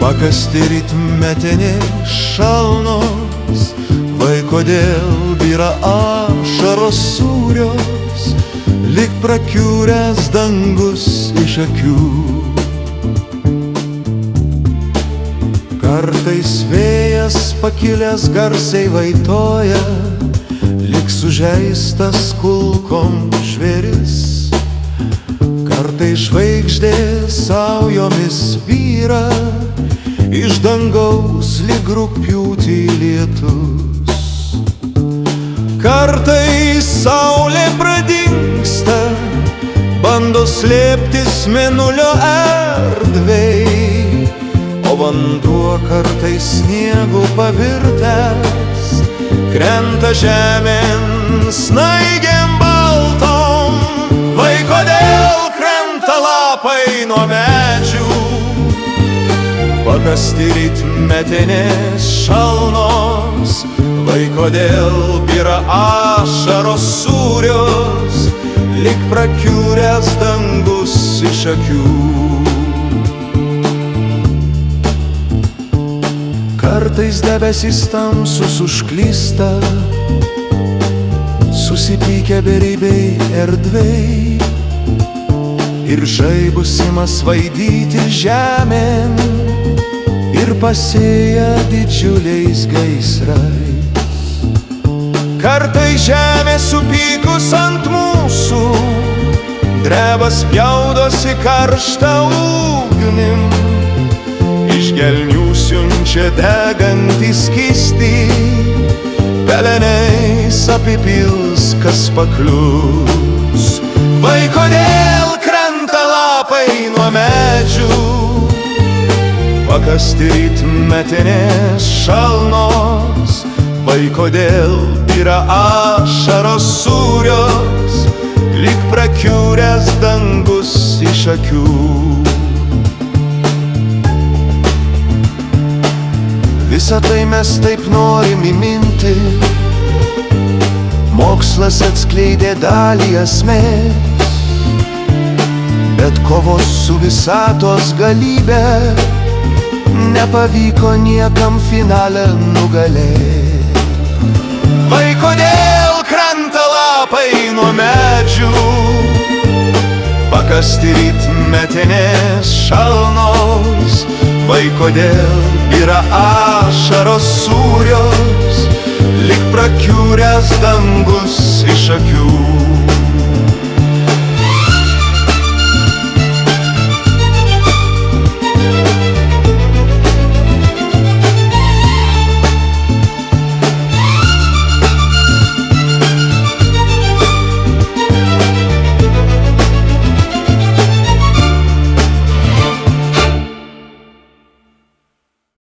pakasti rytmetinės šalnos, vai kodėl byra ašaros sūrios, lyg prakiuręs dangus iš akių. Kartais vėjas pakilęs garsiai vaitoja, lyg sužeistas kulkom žvėris. Kartais žvaigždės saujomis byra, iš dangaus lyg rugpjūtį lietus. Kartais saulė pradingsta, bando slėptis mėnulio erdvėj, o vanduo kartais sniegu pavirtęs krenta žemėn snaigėm baltom. Vai kodėl krenta lapai nuo medžių, pakasti rytmetinės šalnos, vai kodėl byra ašaros sūrios, lyg prakiuręs dangus iš akių. Kartais debesys tamsus užklysta, susipykę beribiai erdvėj, ir žaibus ima svaidyti žemėn, ir pasėja didžiuliais gaisrais. Kartais žemė supykus ant mūsų, dreba spjaudosi karštą ugnim, iš gelmių siunčia degantį skystį, pelenais apipils kas paklius. Vai kodėl krenta lapai nuo medžių, pakasti rytmetinės šalnos, vai kodėl byra ašaros sūrios, lyg prakiuręs dangus iš akių. Visą tai mes taip norim įminti, mokslas atskleidė dalį esmės, bet kovos su visatos galybė nepavyko niekam finale nugalėt. Vai kodėl krenta lapai nuo medžių, pakasti rytmetinės šalnos, vai kodėl byra ašaros sūrios, lyg prakiuręs dangus